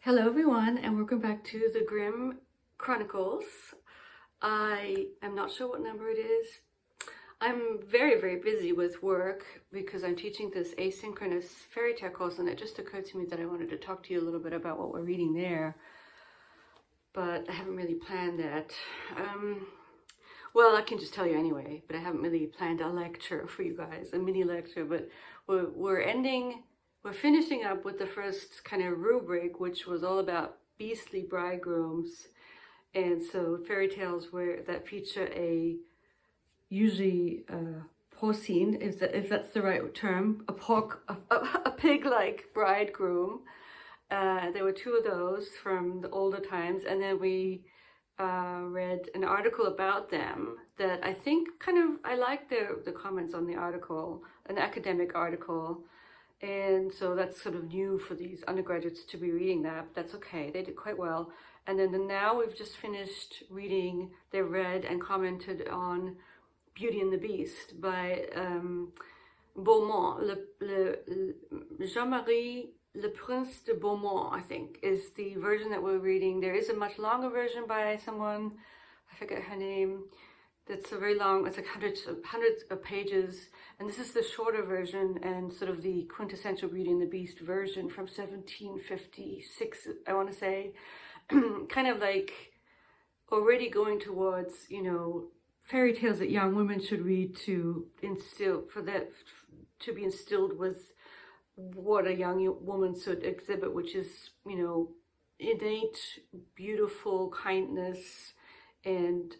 Hello everyone, and welcome back to the Grimm Chronicles. I am not sure what number it is. I'm very busy with work because I'm teaching this asynchronous fairy tale course, and it just occurred to me that I wanted to talk to you a little bit about what we're reading there, but I haven't really planned that. Well, I can just tell you anyway, but I haven't really planned a lecture for you guys, a mini lecture, but we're finishing up with the first kind of rubric, which was all about beastly bridegrooms. And so fairy tales that feature usually porcine, if that's the right term, a pig-like bridegroom. There were two of those from the older times, and then we read an article about them that I think I liked the comments on the article, an academic article. And so that's sort of new for these undergraduates to be reading that, but that's okay, they did quite well. And then now we've just finished reading, they read and commented on Beauty and the Beast by Beaumont, Jean-Marie Le Prince de Beaumont, I think, is the version that we're reading. There is a much longer version by someone, I forget her name, that's a very long, it's like hundreds of pages, and this is the shorter version and sort of the quintessential Beauty and the Beast version from 1756, I want to say. Kind of like already going towards, fairy tales that young women should read to be instilled with what a young woman should exhibit, which is, innate, beautiful kindness and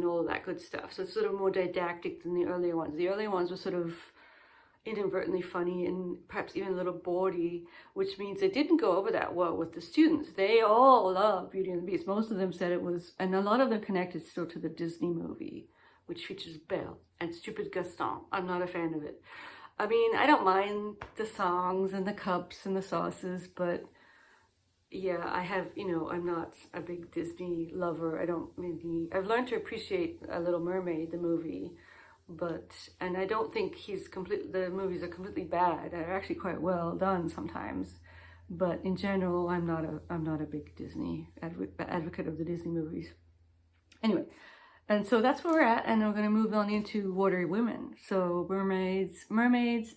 all of that good stuff. So it's sort of more didactic than the earlier ones. The earlier ones were sort of inadvertently funny and perhaps even a little bawdy, which means they didn't go over that well with the students. They all love Beauty and the Beast. Most of them said it was, and a lot of them connected still to the Disney movie, which features Belle and Stupid Gaston. I'm not a fan of it. I mean, I don't mind the songs and the cups and the sauces, but yeah, I have, I'm not a big Disney lover. I've learned to appreciate Little Mermaid, the movie, and I don't think the movies are completely bad. They're actually quite well done sometimes. But in general, I'm not a big Disney advocate of the Disney movies. Anyway, and so that's where we're at, and we're going to move on into Watery Women. So mermaids,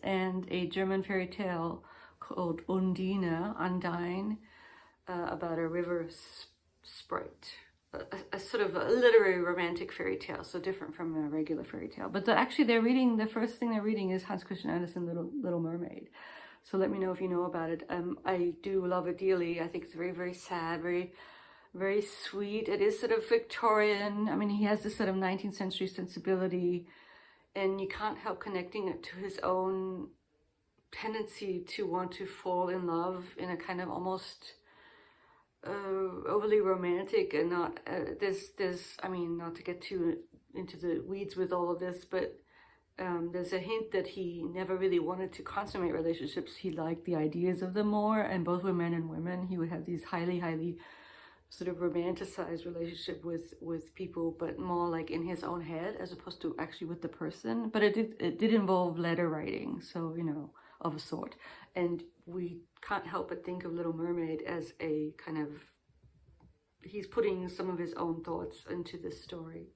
and a German fairy tale called Undine, about a river sprite, a sort of a literary romantic fairy tale, so different from a regular fairy tale. But the first thing they're reading is Hans Christian Andersen, Little Mermaid. So let me know if you know about it. I do love it dearly. I think it's very sad, very sweet. It is sort of Victorian. I mean, he has this sort of 19th century sensibility, and you can't help connecting it to his own tendency to want to fall in love in a kind of almost overly romantic, and not I mean, not to get too into the weeds with all of this, but there's a hint that he never really wanted to consummate relationships. He liked the ideas of them more, and both were men and women. He would have these highly sort of romanticized relationship with people, but more like in his own head as opposed to actually with the person. But it did involve letter writing, so of a sort. And we can't help but think of Little Mermaid as a kind of, he's putting some of his own thoughts into this story.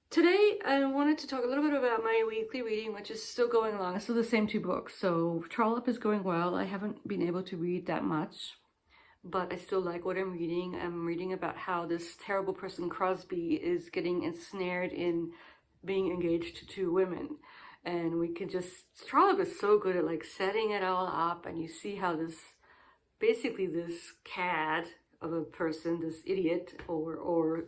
Today, I wanted to talk a little bit about my weekly reading, which is still going along. It's still the same two books. So Trollope is going well. I haven't been able to read that much, but I still like what I'm reading. I'm reading about how this terrible person, Crosby, is getting ensnared in being engaged to two women. And Trollope is so good at like setting it all up, and you see how this cad of a person, this idiot, or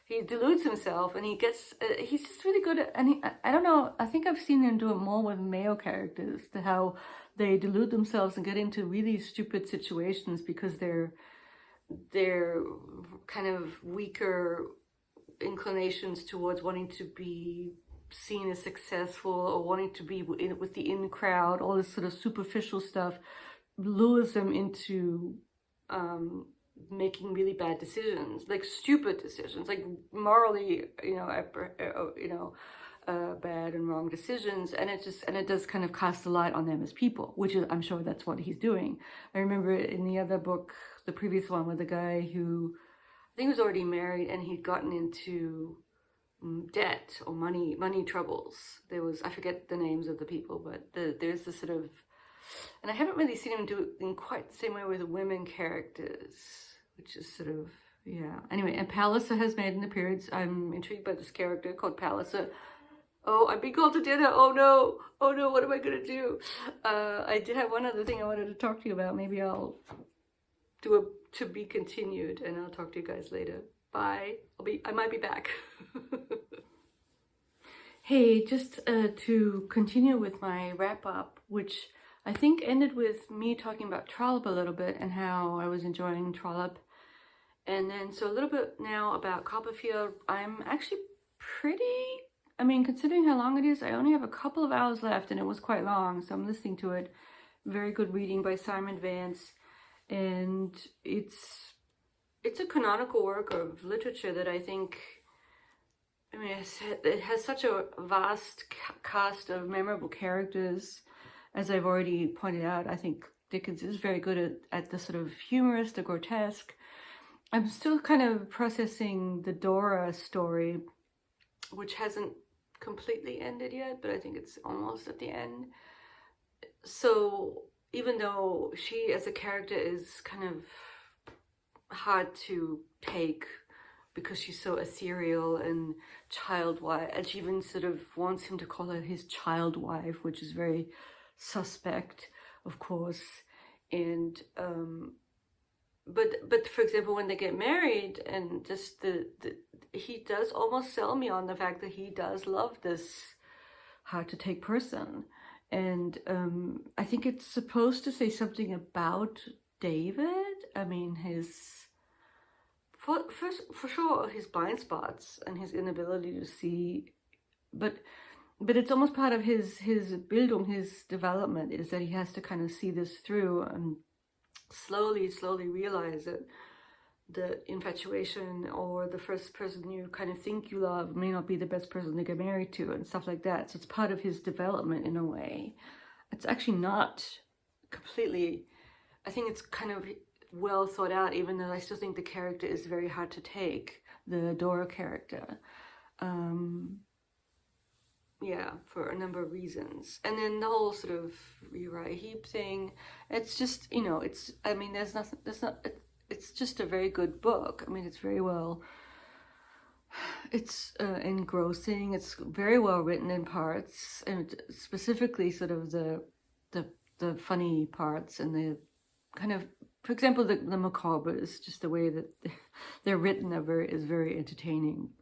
he deludes himself, and he's just really good at, and I don't know, I think I've seen him do it more with male characters, to how they delude themselves and get into really stupid situations because they're kind of weaker inclinations towards wanting to be seen as successful or wanting to be with the in crowd. All this sort of superficial stuff lures them into making really bad decisions, like stupid decisions, like morally, bad and wrong decisions, and it does kind of cast a light on them as people, which is, I'm sure that's what he's doing. I remember in the other book, the previous one, with the guy who I think was already married and he'd gotten into debt or money troubles. There was, I forget the names of the people, but there's this sort of, and I haven't really seen him do it in quite the same way with the women characters, which is sort of, yeah. Anyway, and Palliser has made an appearance. I'm intrigued by this character called Palliser. Oh, I'm being called to dinner. Oh no, what am I gonna do? I did have one other thing I wanted to talk to you about. Maybe I'll do a to be continued, and I'll talk to you guys later. Bye. I might be back. Hey, just to continue with my wrap up, which I think ended with me talking about Trollope a little bit and how I was enjoying Trollope. And then, so a little bit now about Copperfield. I'm actually I mean, considering how long it is, I only have a couple of hours left, and it was quite long, so I'm listening to it. Very good reading by Simon Vance. And it's a canonical work of literature that I think, I mean, it has such a vast cast of memorable characters. As I've already pointed out, I think Dickens is very good at the sort of humorous, the grotesque. I'm still kind of processing the Dora story, which hasn't completely ended yet, but I think it's almost at the end. So even though she as a character is kind of hard to take because she's so ethereal and child wife, and she even sort of wants him to call her his child wife, which is very suspect, of course. And but for example, when they get married, and just he does almost sell me on the fact that he does love this hard to take person. And I think it's supposed to say something about David. I mean, for sure, his blind spots and his inability to see, but it's almost part of his Bildung, his development, is that he has to kind of see this through and slowly realize that the infatuation or the first person you kind of think you love may not be the best person to get married to, and stuff like that. So it's part of his development in a way. It's actually not completely, I think it's kind of well thought out, even though I still think the character is very hard to take, the Dora character. Yeah, for a number of reasons. And then the whole sort of Uriah Heep thing, it's just, you know, it's, I mean, it's just a very good book. I mean, it's very well, it's engrossing, it's very well written in parts, and specifically sort of the funny parts and the kind of, for example, the macabres, just the way that they're written is very entertaining.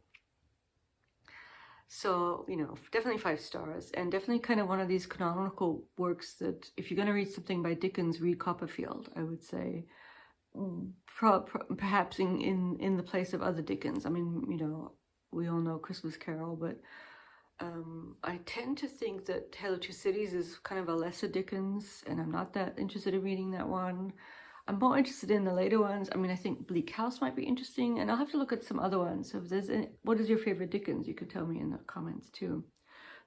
So, you know, definitely 5 stars, and definitely kind of one of these canonical works that if you're going to read something by Dickens, read Copperfield, I would say. Perhaps in the place of other Dickens. I mean, you know, we all know Christmas Carol, but I tend to think that Tale of Two Cities is kind of a lesser Dickens, and I'm not that interested in reading that one. I'm more interested in the later ones. I mean, I think Bleak House might be interesting, and I'll have to look at some other ones. So if there's what is your favorite Dickens, you could tell me in the comments too.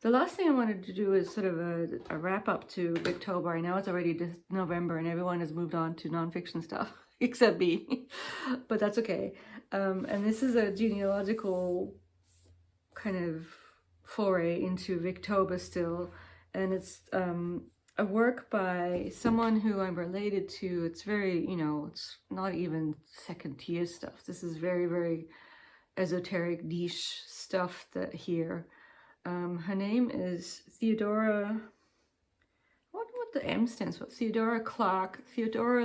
The last thing I wanted to do is sort of a wrap up to October. I know it's already November and everyone has moved on to nonfiction stuff, except me, but that's okay. And this is a genealogical kind of foray into Victober still, and it's a work by someone who I'm related to. It's very, you know, it's not even second tier stuff. This is very, very esoteric niche stuff that here. Her name is Theodora, what the M stands for? Theodora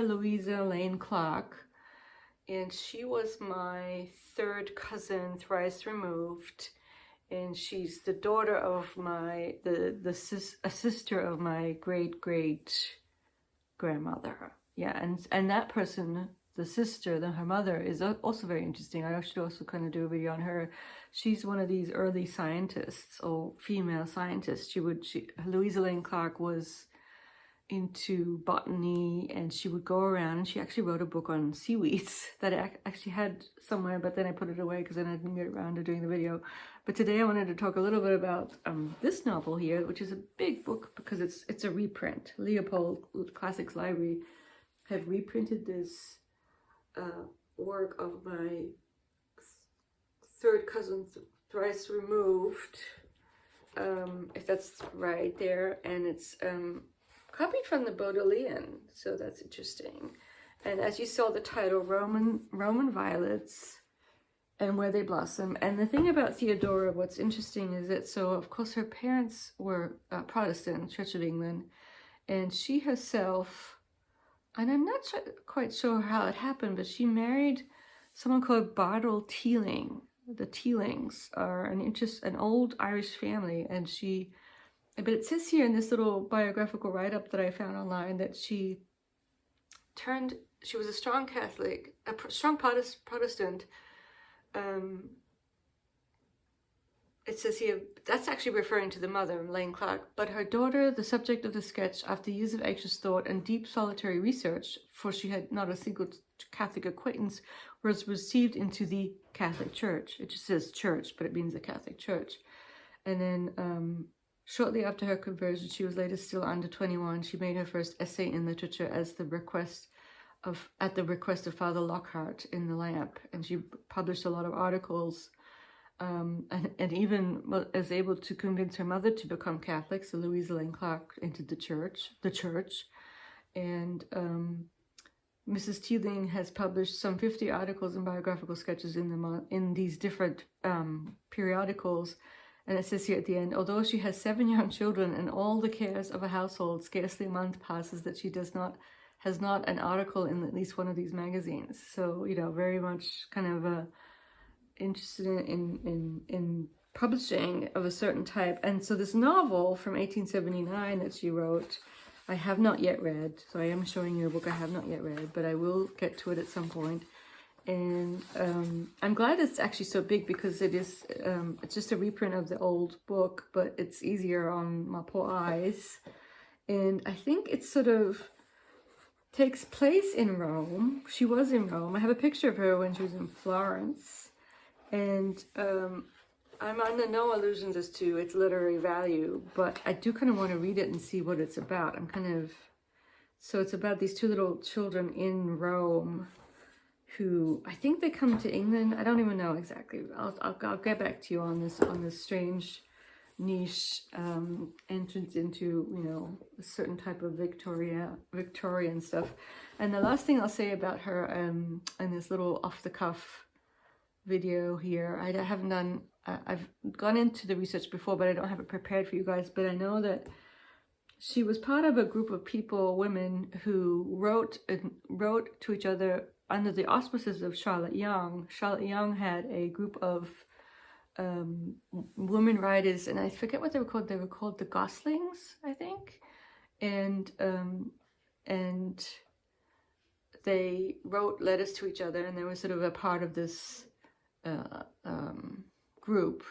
Louisa Lane Clarke. And she was my 3rd cousin, thrice removed. And she's the daughter of a sister of my great-great-grandmother. Yeah, and that person, the sister, her mother, is also very interesting. I should also kind of do a video on her. She's one of these early scientists, or female scientists. Louisa Lane Clarke was into botany, and she would go around, and she actually wrote a book on seaweeds that I actually had somewhere, but then I put it away because then I didn't get around to doing the video. But today I wanted to talk a little bit about this novel here, which is a big book because it's a reprint. Leopold Classics Library have reprinted this work of my third cousin, thrice removed, if that's right there, and it's copied from the Baudelaire, so that's interesting. And as you saw, the title, Roman Violets and Where They Blossom. And the thing about Theodora, what's interesting is that, so of course her parents were Protestant, Church of England, and she herself, and I'm not quite sure how it happened, but she married someone called Bartle Teeling. The Teelings are an old Irish family, and but it says here in this little biographical write-up that I found online that she was a strong Catholic, a strong Protestant. It says here, that's actually referring to the mother, Lane Clarke, but her daughter, the subject of the sketch, after years of anxious thought and deep solitary research, for she had not a single Catholic acquaintance, was received into the Catholic Church. It just says church, but it means the Catholic Church. And then shortly after her conversion, she was later still under 21. She made her first essay in literature at the request of Father Lockhart in The Lamp, and she published a lot of articles, and even was able to convince her mother to become Catholic, so Louisa Lane Clarke entered the church, and Mrs. Teeling has published some 50 articles and biographical sketches in these different periodicals. And it says here at the end, although she has 7 young children and all the cares of a household, scarcely a month passes that she has not an article in at least one of these magazines. So, very much kind of interested in publishing of a certain type. And so this novel from 1879 that she wrote, I have not yet read. So I am showing you a book I have not yet read, but I will get to it at some point. And I'm glad it's actually so big because it's just a reprint of the old book, but it's easier on my poor eyes. And I think it sort of takes place in Rome. She was in Rome. I have a picture of her when she was in Florence. And I'm under no illusions as to its literary value, but I do kind of want to read it and see what it's about. So it's about these 2 little children in Rome who, I think they come to England. I don't even know exactly. I'll get back to you on this strange niche entrance into, a certain type of Victorian stuff. And the last thing I'll say about her in this little off-the-cuff video here, I haven't done, I've gone into the research before, but I don't have it prepared for you guys, but I know that she was part of a group of women who wrote to each other under the auspices of Charlotte Young. Charlotte Young had a group of women writers, and I forget what they were called. They were called the Goslings, I think, and they wrote letters to each other, and they were sort of a part of this group.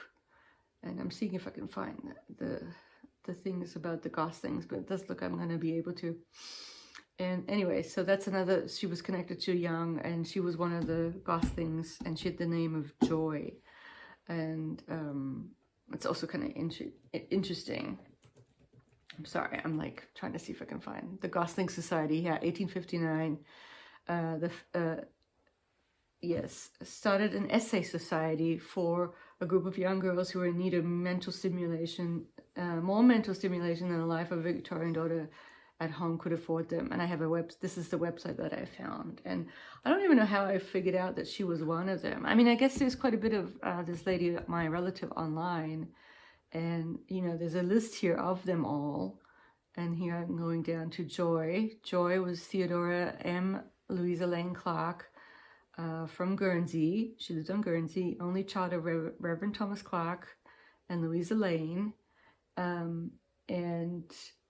And I'm seeing if I can find the things about the Goslings, but it does look I'm going to be able to. And anyway, so that's another, she was connected to Young, and she was one of the Goslings, and she had the name of Joy. And it's also kind of interesting. I'm sorry, I'm like trying to see if I can find the Gosling Society. Yeah, 1859. Yes, started an essay society for a group of young girls who were in need of mental stimulation, more mental stimulation than the life of a Victorian daughter at home could afford them. And I have this is the website that I found. And I don't even know how I figured out that she was one of them. I mean, I guess there's quite a bit of this lady, my relative, online. And, there's a list here of them all. And here I'm going down to Joy. Joy was Theodora Louisa Lane Clarke from Guernsey. She lived on Guernsey, only child of Reverend Thomas Clarke and Louisa Lane. And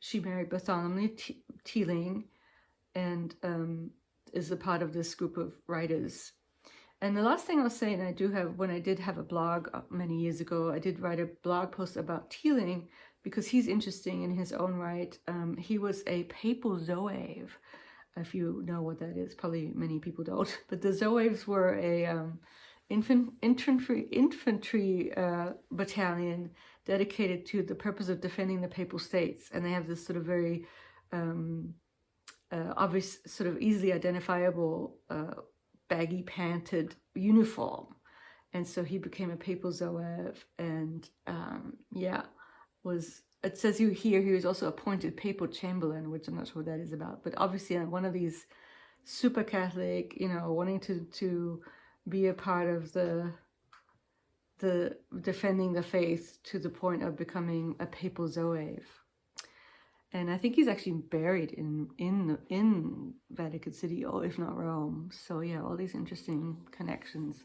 she married Bartholomew Teeling, and is a part of this group of writers. And the last thing I'll say, and when I did have a blog many years ago, I did write a blog post about Teeling because he's interesting in his own right. He was a papal Zoave, if you know what that is. Probably many people don't. But the Zoaves were infantry battalion dedicated to the purpose of defending the Papal States, and they have this sort of very obvious, sort of easily identifiable baggy panted uniform. And so he became a Papal Zoev, and it says here he was also appointed Papal Chamberlain, which I'm not sure what that is about, but obviously one of these super Catholic, wanting to be a part of the defending the faith to the point of becoming a Papal Zoev. And I think he's actually buried in Vatican City, or if not Rome. So yeah, all these interesting connections.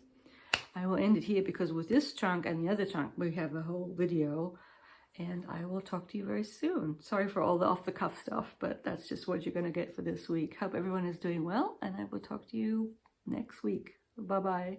I will end it here because with this chunk and the other chunk, we have a whole video, and I will talk to you very soon. Sorry for all the off-the-cuff stuff, but that's just what you're going to get for this week. Hope everyone is doing well, and I will talk to you next week. Bye-bye.